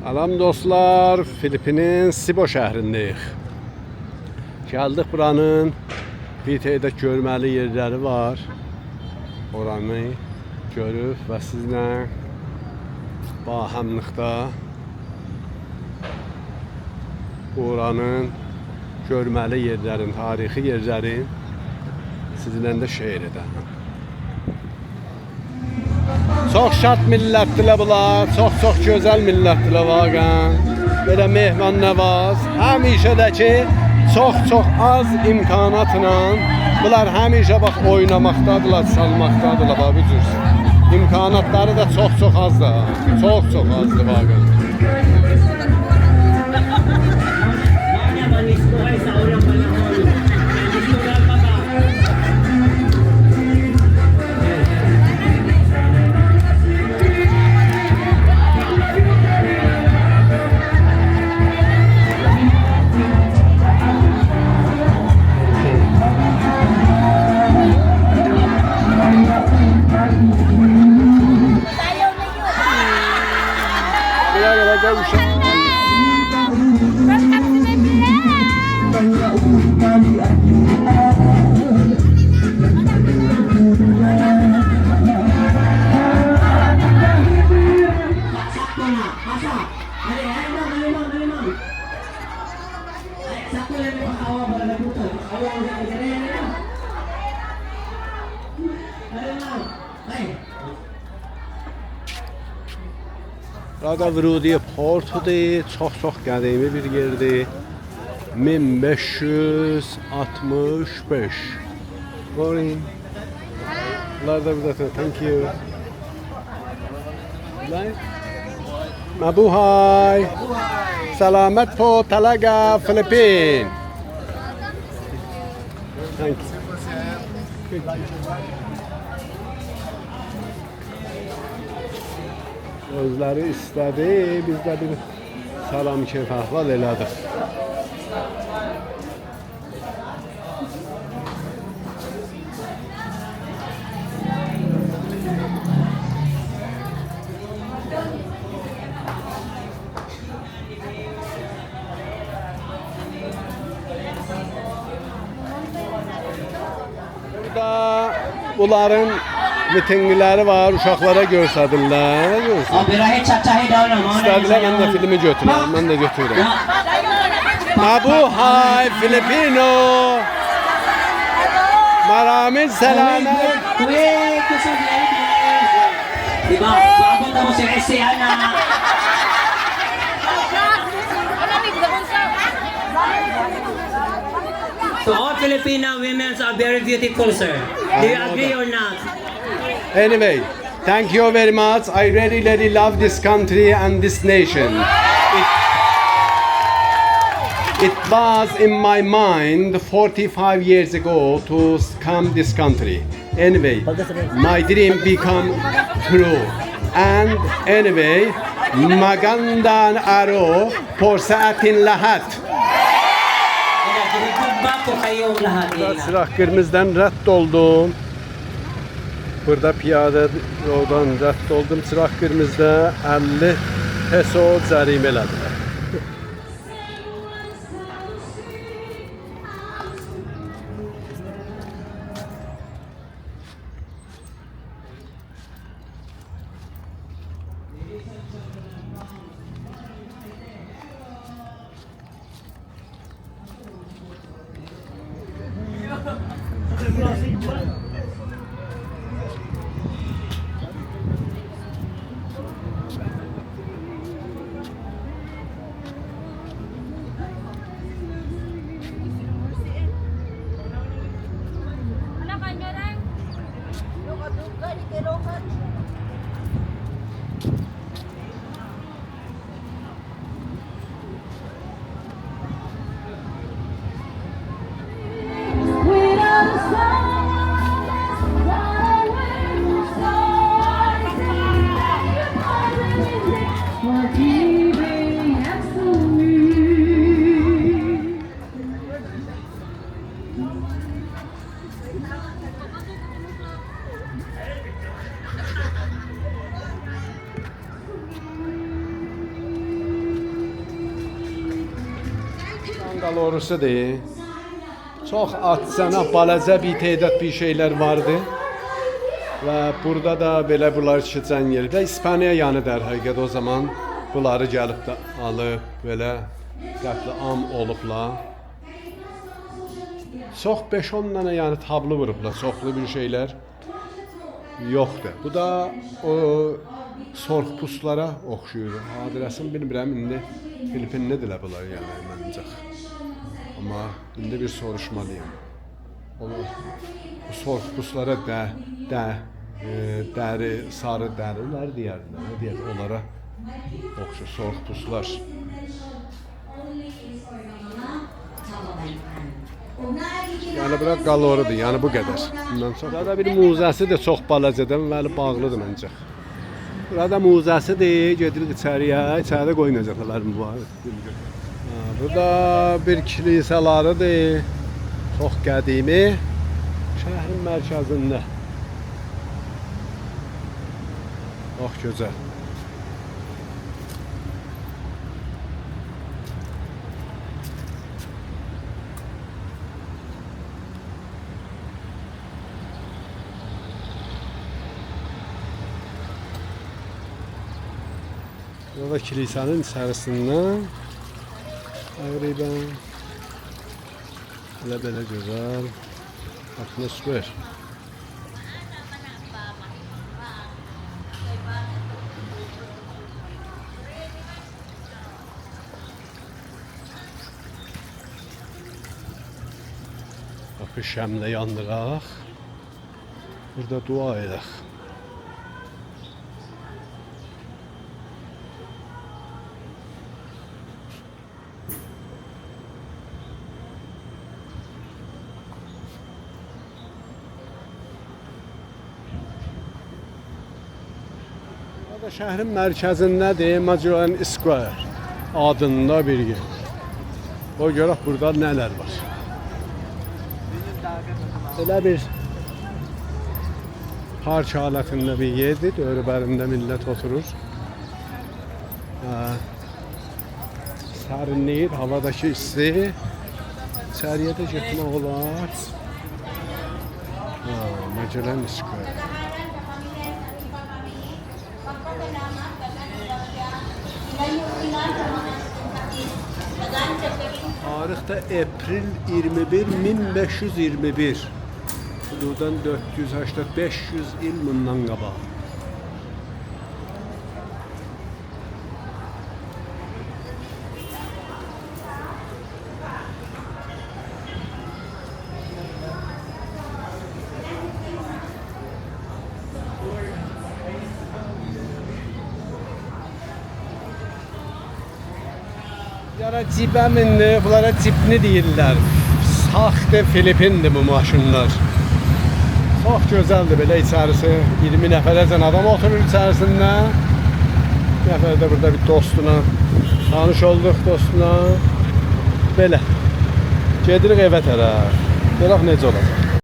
Salam dostlar, Filipinin Sibo şəhərindəyik. Gəldik buranın bir təydə görməli yerləri var. Oranı görüb və sizlə bahəmlikdə oranın görməli yerlərin, tarixi yerlərin sizlə də şeir edəm. Çox şad millətdirlər bunlar, çox gözəl millətdirlər vaqən. Belə mehmannəvaz, həmişədəki çox az imkanatla bunlar həmişə bax oynamaqdadırlar, çalmaqdadırlar bax bu cür. İmkanatları da çox azdır. Çox azdır vaqən. Burada Vrudi Portu'dur, çox qədimi bir yerdir. 1565. Morning. Bunlar da burada. Thank you. Mabuhay. Salamat po talaga, Philippines. Thank you. Özləri istədi, biz də bir salam keyf əhval elədik. Burada bunların mitingləri var, uşaqlara göstərirlər. İstədilər, mən də filmi götürürəm, mən də götürürəm. Mabuhay Filipino! Maraming salamat! Diba? Papunta mo si Resi, Ana. So all Filipino women are very beautiful, sir. Do you agree or not? Anyway, thank you very much. I really love this country and this nation. It was in my mind 45 years ago to come this country. Anyway, my dream become true. And anyway, magandang araw por sa atin lahat. Sıra kırmızıdan rədd oldum. Burada piyade yoldan rədd oldum. Sıra kırmızıda 50 peso cərimə elədilər. Buranın qalorusudur. Çox adsana, balaca bir tədad bir şeylər vardı. Və burada da belə bunlar keçən yerdə İspaniya yanı der həqiqət o zaman bunları gəlib də alıb belə qətlə am olublar. Çox 5-10 dənə yəni tablo vurublar, çoxlu bir şeylər yoxdur. Bu da o sorğpuslara oxşuyur. Adresini bilmirəm indi Filipinlidirlər bunlar yəni məncə. Amma indi bir soruşmalıyım. Bu sorğpuslara dəri, sarı dərilər deyərlər. Nə deyər onlara oxşur sorğpuslar. Yəni bura qalorudur, yəni bu qədər. Bundan sonra burada bir muzəsi də çox balacadır, bəli bağlıdır məncə. Burada muzəsidir, gedirik içəriyə, içəridə qoyunacaqlar mübarək. Burada bir kilsəlarıdır, çox qədimi, şəhərin mərkəzində. Çox gözəl. Burada kilisenin içərisindən təqribən belə gözəl atmosfer. Qapı şəmlə yandıraq. Burada dua edək. Şəhərin mərkəzindədir, Magellan Square adında bir yer. O görək burada nələr var. Elə bir park halətində bir yerdir, dövrlərində millət oturur. Sərinləyir, havadakı isti. İçəriyə də getmək olar. Magellan Square. Tarixdə April 21 1521. Buradan 480-500 il bundan qabaq. Yara cibə mindi, bunlara cibni deyirlər. Saxtı Filipindir bu maşınlar. Çox gözəldir belə içərisi. 20 nəfərəcən adam oturur içərisində. Bir nəfər də burada bir dostuna tanış olduq dostuna. Belə. Gedirik evə tərəf. Görək necə olacaq.